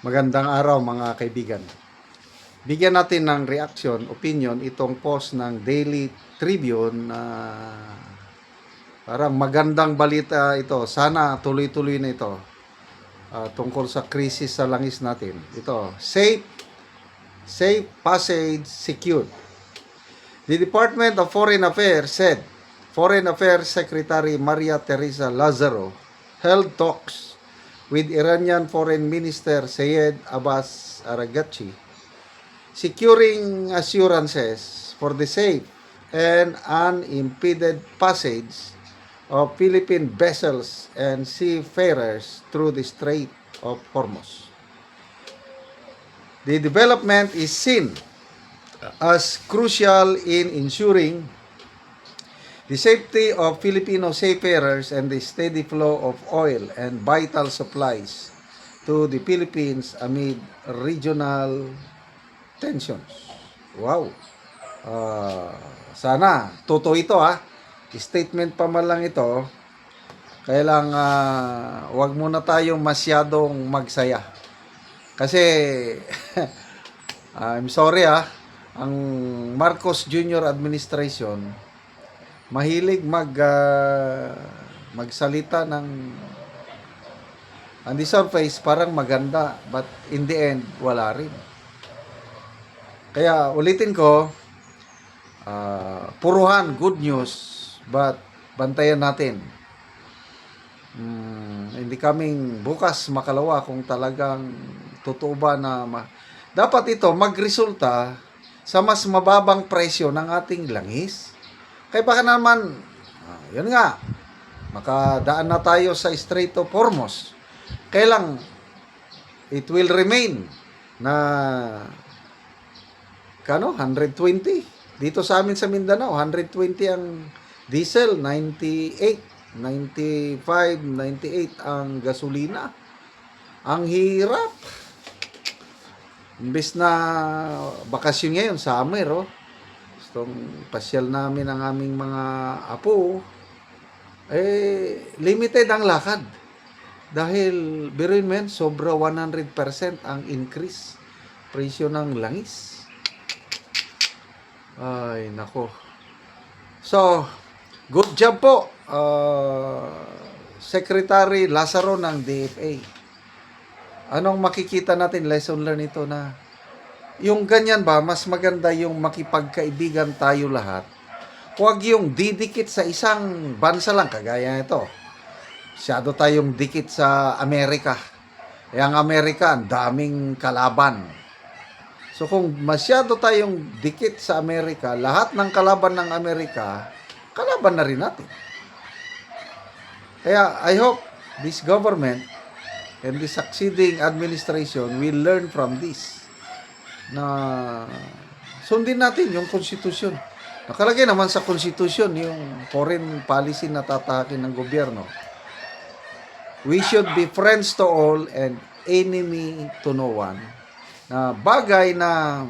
Magandang araw mga kaibigan. Bigyan natin ng reaction, opinion itong post ng Daily Tribune na parang magandang balita ito. Sana tuloy-tuloy na ito tungkol sa krisis sa langis natin. Ito, safe passage secured. The Department of Foreign Affairs said Foreign Affairs Secretary Maria Teresa Lazaro held talks with Iranian Foreign Minister Syed Abbas Araghchi, securing assurances for the safe and unimpeded passage of Philippine vessels and seafarers through the Strait of Hormuz. The development is seen as crucial in ensuring the safety of Filipino seafarers and the steady flow of oil and vital supplies to the Philippines amid regional tensions. Wow! Sana, totoo ito Statement pa man lang ito. Kaya lang, wag muna tayong masyadong magsaya. Kasi, I'm sorry ang Marcos Jr. administration, mahilig magsalita ng on the surface parang maganda, but in the end wala rin. Kaya ulitin ko, puruhan good news, but bantayan natin. Hindi kaming bukas makalawa kung talagang totoo ba na dapat ito magresulta sa mas mababang presyo ng ating langis. Kaya baka naman, yun nga, makadaan na tayo sa Strait of Hormuz. Kaya lang, it will remain na 120. Dito sa amin sa Mindanao, 120 ang diesel, 98, 95, 98 ang gasolina. Ang hirap. Imbes na bakasyon ngayon, summer, gustong pasyal namin ang aming mga apo, limited ang lakad. Dahil, biruin mo yan, sobra 100% ang increase presyo ng langis. Ay, nako. So, good job po, Secretary Lazaro ng DFA. Anong makikita natin, lesson learned ito na yung ganyan ba, mas maganda yung makipagkaibigan tayo lahat. Huwag yung didikit sa isang bansa lang, kagaya nito. Masyado tayong dikit sa Amerika. Ang Amerika, ang daming kalaban. So kung masyado tayong dikit sa Amerika, lahat ng kalaban ng Amerika, kalaban na rin natin. Kaya I hope this government and the succeeding administration will learn from this, na sundin natin yung konstitusyon. Nakalagay naman sa konstitusyon yung foreign policy na tatahakin ng gobyerno. We should be friends to all and enemy to no one. Na bagay na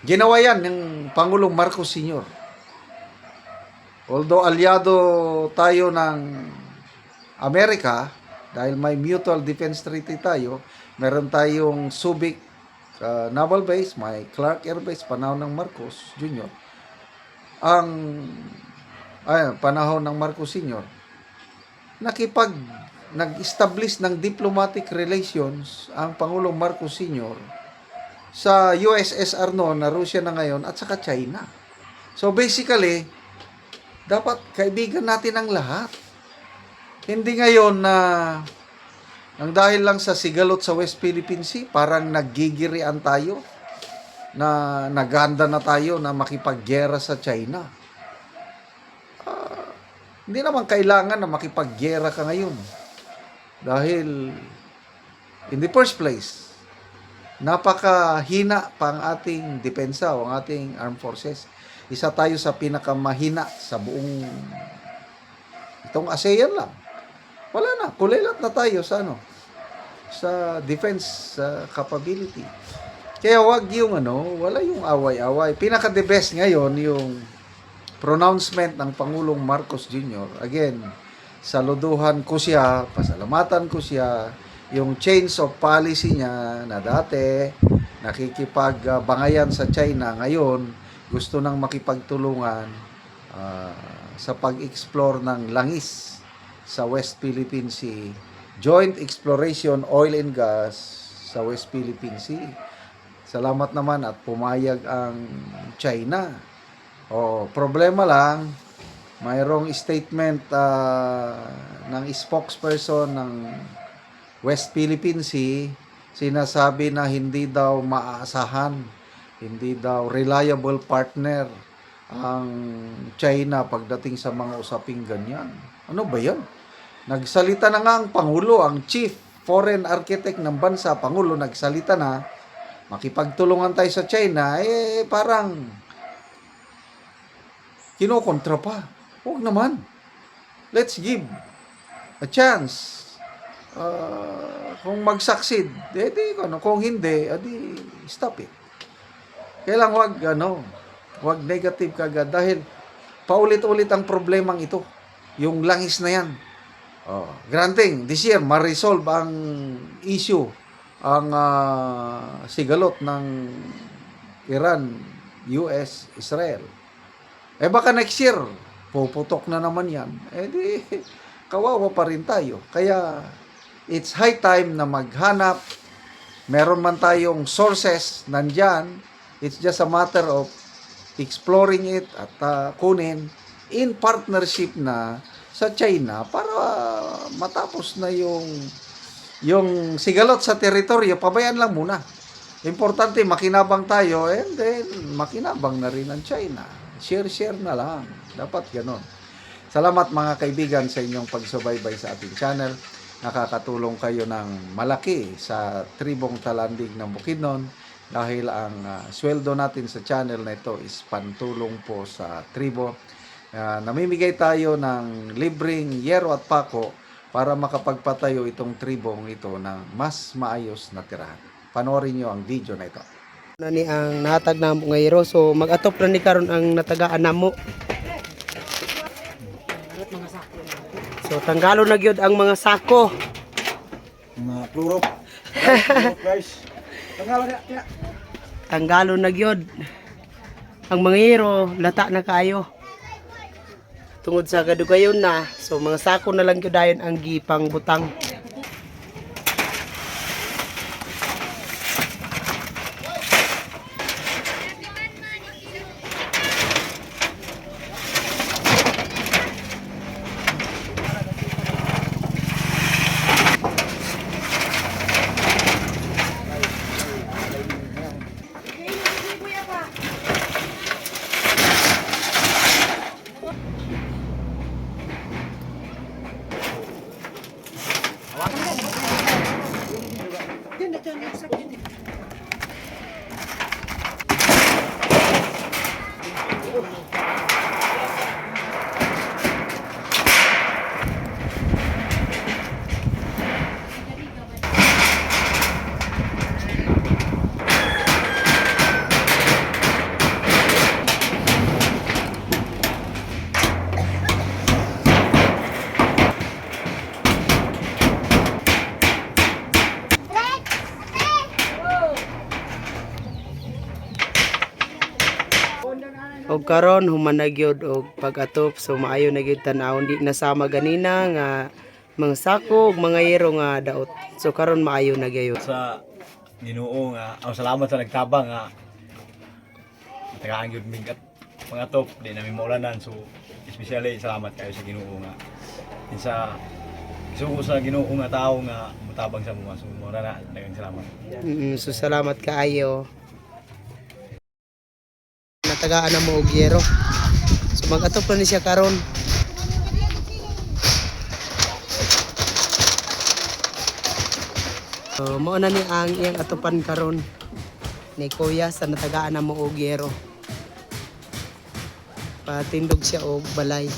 ginawa yan ng Pangulong Marcos Sr. Although aliado tayo ng Amerika, dahil may mutual defense treaty tayo, meron tayong Subic Naval Base, may Clark Air Base, panahon ng Marcos Jr. Panahon ng Marcos Sr. Nag-establish ng diplomatic relations ang Pangulong Marcos Sr. sa USSR noon, na Russia na ngayon, at saka China. So basically, dapat kaibigan natin ang lahat. Hindi ngayon na ang dahil lang sa sigalot sa West Philippine Sea, parang naggigirian tayo, na naghanda na tayo na makipaggera sa China. Hindi naman kailangan na makipaggera ka ngayon. Dahil, in the first place, napakahina pa ang ating depensa o ang ating armed forces. Isa tayo sa pinakamahina sa buong itong ASEAN lang. Wala na, kulilat na tayo sa sa defense capability. Kaya wag yung wala yung away-away. Pinaka-the best ngayon yung pronouncement ng Pangulong Marcos Jr. Again, saluduhan ko siya, pasalamatan ko siya yung change of policy niya na dati nakikipagbangayan sa China, ngayon gusto nang makipagtulungan ah, sa pag-explore ng langis sa West Philippine Sea, joint exploration oil and gas sa West Philippine Sea. Salamat naman at pumayag ang China. Problema lang, mayroong statement ng spokesperson ng West Philippine Sea, sinasabi na hindi daw maaasahan, hindi daw reliable partner ang China pagdating sa mga usaping ganyan. Ano ba yan? Nagsalita na nga ang Pangulo, ang Chief Foreign Architect ng bansa, Pangulo, nagsalita na, makipagtulungan tayo sa China, parang kinokontra pa. Huwag naman. Let's give a chance. Kung mag-succeed, kung hindi, stop it. Kailangan wag negative kagad dahil paulit-ulit ang problemang ito. Yung langis na yan. Granting, this year, ma-resolve ang issue, ang sigalot ng Iran, US, Israel. Baka next year, puputok na naman yan. Kawawa pa rin tayo. Kaya, it's high time na maghanap. Meron man tayong sources nandyan. It's just a matter of exploring it at kunin in partnership na sa China para matapos na yung sigalot sa teritoryo. Pabayaan lang muna. Importante, makinabang tayo and then makinabang na rin ang China. Share na lang. Dapat ganon. Salamat mga kaibigan sa inyong pagsubaybay sa ating channel. Nakakatulong kayo ng malaki sa tribong Talandig ng Bukidnon dahil ang sweldo natin sa channel na ito is pantulong po sa tribo. Namimigay tayo ng libreng yero at pako para makapagpatayo itong tribong ito ng mas maayos na tirahan. Panoorin nyo ang video na ito. Nani ang nahatag na mo ngayro, so mag-atop na ni karon ang natagaan namo. So tanggalo na gyud ang mga sako. Mga pluro. Guys. Tanggalo na gyud. Ang mga hero lata na kayo. Tungod sa kadugayon na, so mga sako na lang gyud dayon ang gipang butang. Og karon human na gyud og pag-atop, so maayo na gyud tan-awon, di nasama ganina nga mga sako ug mga yero nga daot. So karon maayo na gyud. Sa Ginoo nga, salamat sa nagtabang nga. Tagaan gyud mig mga top, di namin maulanan, so especially salamat kayo sa Ginoo nga. Sa isugo sa Ginoo nga tao nga mutabang sa mga, so mura na daghang salamat. So salamat kaayo. Natagaan na mo og yero. So mag-atop na ni siya karon. So mao na ni ang iyang atupan karon ni Kuya sa natagaan na mo og yero. Patindog siya og balay.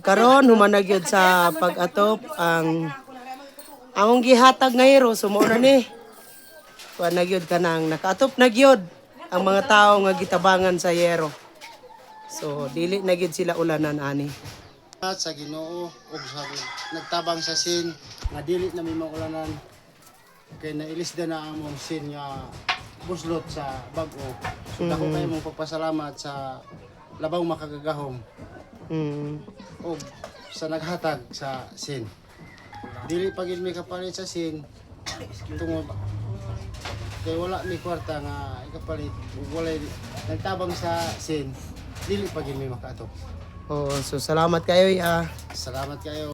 karon humanag yun sa pag-atop ang among gihatag nga hero sumo na ni. Kuha na gyud ka nang nakaatop na gyud ang mga tao nga gitabangan sa yero. So dili na gyud sila ulanan ani. At sa Ginoo ug sa nagtabang sa sin nga dili na may maulanan kay nailisda na among sin nga buslot sa bag-o. So dako kayo mong pagpasalamat sa labaw makagagahom Mm. ug sa naghatag sa sin. Dili pa gid may kapalit sa sin tungod kay wala ni kwarta nga ikapalit ug walay nagtabang sa sin dili pa gid may makaatop. Oh, so salamat kayo Salamat kayo.